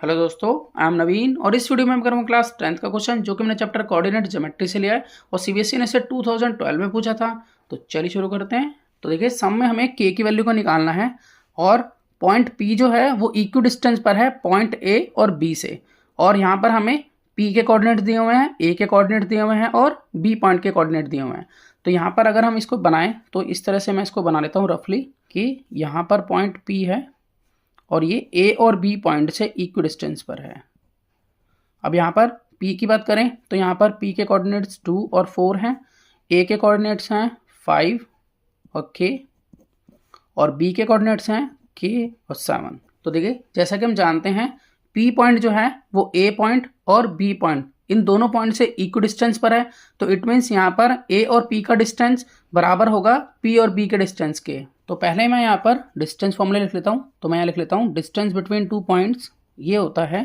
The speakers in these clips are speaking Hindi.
हेलो दोस्तों, आई एम नवीन और इस वीडियो में हम करूँगा क्लास 10th का क्वेश्चन जो कि मैंने चैप्टर कोऑर्डिनेट ज्योमेट्री से लिया है और सीबीएसई ने इसे 2012 में पूछा था। तो चलिए शुरू करते हैं। तो देखिए सम में हमें के की वैल्यू को निकालना है और पॉइंट पी जो है वो इक्वी डिस्टेंस पर है पॉइंट ए और बी से, और यहाँ पर हमें पी के कोऑर्डिनेट दिए हुए हैं, ए के कोऑर्डिनेट दिए हुए हैं और बी पॉइंट के कोऑर्डिनेट दिए हुए हैं। तो यहाँ पर अगर हम इसको बनाएं तो इस तरह से मैं इसको बना लेता हूँ रफली कि यहाँ पर पॉइंट पी है और ये ए और बी पॉइंट से इक्वी डिस्टेंस पर है। अब यहाँ पर पी की बात करें तो यहाँ पर पी के कोऑर्डिनेट्स 2 और 4 हैं, ए के कोऑर्डिनेट्स हैं 5 और के, और बी के कोऑर्डिनेट्स हैं के और 7। तो देखिए जैसा कि हम जानते हैं पी पॉइंट जो है वो ए पॉइंट और बी पॉइंट इन दोनों पॉइंट से इक्वी डिस्टेंस पर है। तो इट मीन्स यहाँ पर ए और पी का डिस्टेंस बराबर होगा पी और बी के डिस्टेंस के। तो पहले मैं यहाँ पर डिस्टेंस फॉर्मूला लिख लेता हूँ। तो मैं यहाँ लिख लेता हूँ डिस्टेंस बिटवीन टू पॉइंट्स ये होता है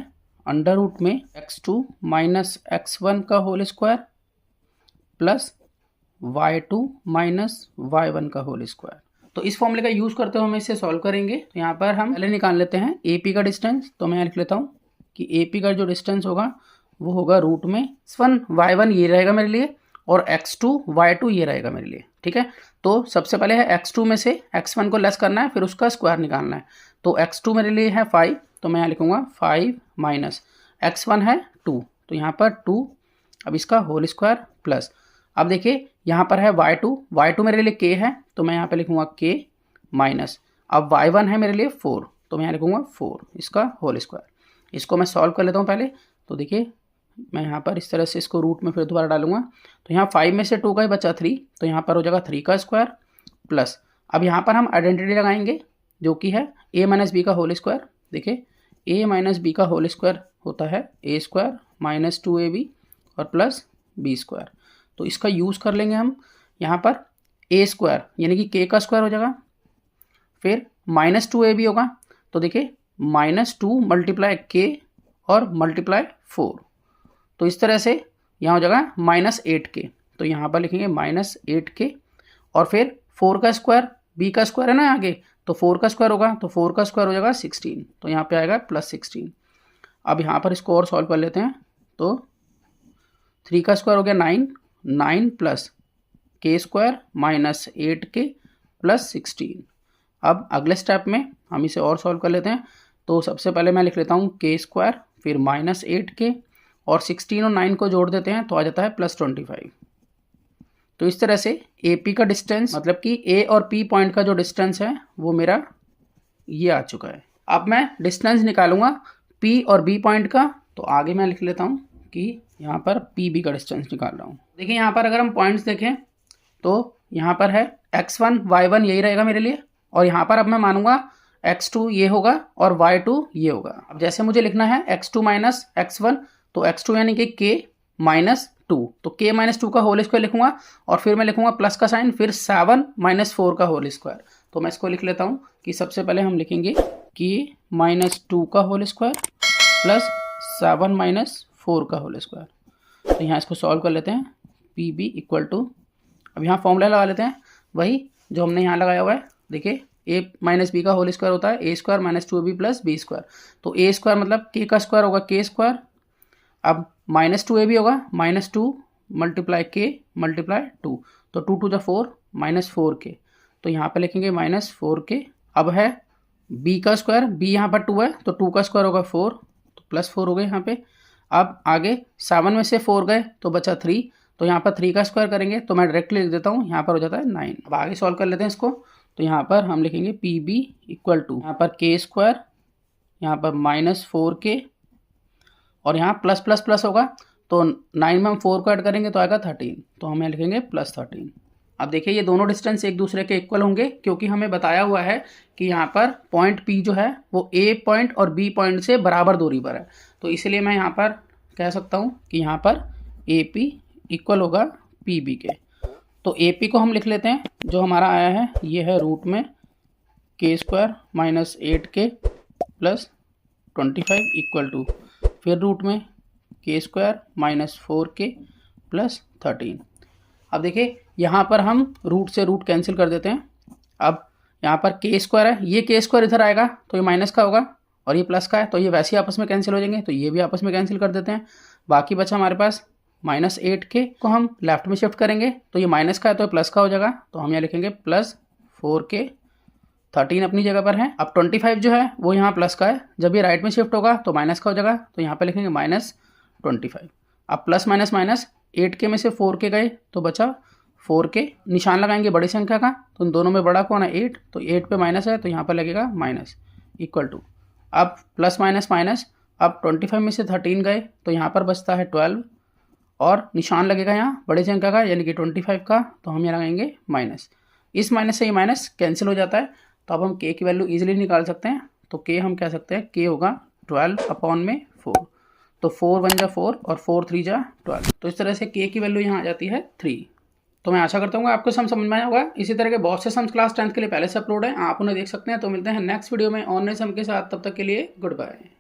अंडर रूट में x2 माइनस x1 का whole square plus y2 minus y1 का होल स्क्वायर। तो इस फॉर्मूले का यूज़ करते हुए हम इसे सॉल्व करेंगे। तो यहाँ पर हम पहले निकाल लेते हैं ए पी का डिस्टेंस। तो मैं यहाँ लिख लेता हूँ कि ए पी का जो डिस्टेंस होगा वो होगा रूट में x1 y1 ये रहेगा मेरे लिए और x2 y2 ये रहेगा मेरे लिए। ठीक है, तो सबसे पहले है x2 में से x1 को लेस करना है, फिर उसका स्क्वायर निकालना है। तो x2 मेरे लिए है 5, तो मैं यहाँ लिखूँगा 5 माइनस x1 है 2, तो यहाँ पर 2, अब इसका होल स्क्वायर प्लस, अब देखिए यहाँ पर है y2 मेरे लिए k है, तो मैं यहाँ पे लिखूँगा k माइनस, अब y1 है मेरे लिए 4, तो मैं यहाँ लिखूँगा 4 इसका होल स्क्वायर। इसको मैं सॉल्व कर लेता हूँ पहले। तो देखिए मैं यहाँ पर इस तरह से इसको रूट में फिर दोबारा डालूंगा। तो यहाँ 5 में से 2 का ही बचा 3, तो यहाँ पर हो जाएगा 3 का स्क्वायर प्लस, अब यहाँ पर हम आइडेंटिटी लगाएंगे जो कि है a माइनस बी का होल स्क्वायर। देखिए a माइनस बी का होल स्क्वायर होता है ए स्क्वायर माइनस 2ab और प्लस बी स्क्वायर। तो इसका यूज़ कर लेंगे हम यहाँ पर ए स्क्वायर यानी कि k का स्क्वायर हो जाएगा, फिर माइनस 2ab होगा। तो देखिए -2 मल्टीप्लाई k और मल्टीप्लाई 4, तो इस तरह से यहाँ हो जाएगा -8k। तो यहाँ पर लिखेंगे -8k और फिर 4 का स्क्वायर, b का स्क्वायर है ना आगे, तो 4 का स्क्वायर होगा, तो 4 का स्क्वायर हो जाएगा 16, तो यहाँ पे आएगा +16। अब यहाँ पर इसको और सॉल्व कर लेते हैं। तो 3 का स्क्वायर हो गया 9 plus k square minus 8k plus 16। अब अगले स्टेप में हम इसे और सॉल्व कर लेते हैं। तो सबसे पहले मैं लिख लेता हूँ k स्क्वायर, फिर -8k और 16 और 9 को जोड़ देते हैं तो आ जाता है +25। तो इस तरह से ए पी का डिस्टेंस मतलब कि ए और पी पॉइंट का जो डिस्टेंस है वो मेरा ये आ चुका है। अब मैं डिस्टेंस निकालूंगा पी और बी पॉइंट का। तो आगे मैं लिख लेता हूँ कि यहाँ पर पी बी का डिस्टेंस निकाल रहा हूँ। देखिए यहाँ पर अगर हम पॉइंट्स देखें तो यहाँ पर है x1 y1 यही रहेगा मेरे लिए, और यहाँ पर अब मैं मानूंगा x2 ये होगा और y2 ये होगा। अब जैसे मुझे लिखना है x2 माइनस x1, तो x2 यानी कि k माइनस 2, तो k माइनस 2 का होल स्क्वायर लिखूंगा और फिर मैं लिखूंगा प्लस का साइन, फिर 7 माइनस 4 का होल स्क्वायर। तो मैं इसको लिख लेता हूँ कि सबसे पहले हम लिखेंगे k माइनस 2 का होल स्क्वायर प्लस 7 माइनस 4 का होल स्क्वायर। तो यहाँ इसको सॉल्व कर लेते हैं। पी बी इक्वल टू, अब यहाँ फॉर्मूला लगा लेते हैं वही जो हमने यहाँ लगाया हुआ है। देखिए a माइनस बी का होल स्क्वायर होता है A square minus 2ab plus B square, तो ए स्क्वायर मतलब k का स्क्वायर होगा k स्क्वायर, अब -2ab होगा -2 मल्टीप्लाई k मल्टीप्लाई 2, तो 2 × 4 -4k, तो यहाँ पे लिखेंगे -4k। अब है b का स्क्वायर, b यहाँ पर 2 है तो 2 का स्क्वायर होगा 4, तो +4 हो गए यहाँ पे। अब आगे 7 में से 4 गए तो बचा 3, तो यहाँ पर 3 का स्क्वायर करेंगे तो मैं डायरेक्टली लिख देता हूँ, यहाँ पर हो जाता है 9। अब आगे सॉल्व कर लेते हैं इसको। तो यहाँ पर हम लिखेंगे पी बी इक्वल टू, यहाँ पर k स्क्वायर, यहाँ पर -4k और यहाँ प्लस प्लस प्लस होगा, तो 9 में हम 4 को ऐड करेंगे तो आएगा 13, तो हम यहाँ लिखेंगे +13। अब देखिए ये दोनों डिस्टेंस एक दूसरे के इक्वल होंगे क्योंकि हमें बताया हुआ है कि यहाँ पर पॉइंट P जो है वो A पॉइंट और B पॉइंट से बराबर दूरी पर है। तो इसलिए मैं यहाँ पर कह सकता हूँ कि यहाँ पर AP इक्वल होगा PB के। तो AP को हम लिख लेते हैं, जो हमारा आया है ये है रूट में k square minus 8k plus 25 equal to, फिर रूट में k square minus 4k plus 13। अब देखिए यहाँ पर हम रूट से रूट कैंसिल कर देते हैं। अब यहाँ पर k स्क्वायर है, ये k स्क्वायर इधर आएगा तो ये माइनस का होगा और ये प्लस का है, तो ये वैसे ही आपस में कैंसिल हो जाएंगे, तो ये भी आपस में कैंसिल कर देते हैं। बाकी बचा हमारे पास -8k को हम लेफ्ट में शिफ्ट करेंगे, तो ये माइनस का है तो प्लस का हो जाएगा, तो हम यहाँ लिखेंगे +4k। 13 अपनी जगह पर है। अब 25 जो है वो यहाँ प्लस का है, जब ये राइट में शिफ्ट होगा तो माइनस का हो जाएगा, तो यहाँ पे लिखेंगे -25। अब प्लस माइनस माइनस 8k में से 4k गए तो बचा 4k, निशान लगाएंगे बड़ी संख्या का, तो इन दोनों में बड़ा कौन है 8, तो 8 पे माइनस है तो यहाँ पर लगेगा माइनस इक्वल टू। अब प्लस माइनस माइनस, अब 25 में से 13 गए तो यहाँ पर बचता है 12 और निशान लगेगा यहाँ बड़ी संख्या का यानी कि 25 का, तो हम यहाँ लगाएंगे माइनस। इस माइनस से ये माइनस कैंसिल हो जाता है, तो अब हम k की वैल्यू इजीली निकाल सकते हैं। तो k हम कह सकते हैं k होगा 12/4, तो 4 1 जा 4 और 4 3 जा 12, तो इस तरह से k की वैल्यू यहाँ आ जाती है 3। तो मैं आशा करता हूँ आपको सम समझ में आया होगा। इसी तरह के बहुत से सम्स क्लास 10th के लिए पहले से अपलोड हैं, आप उन्हें देख सकते हैं। तो मिलते हैं नेक्स्ट वीडियो में ऑनलाइन सम के साथ, तब तक के लिए गुड बाय।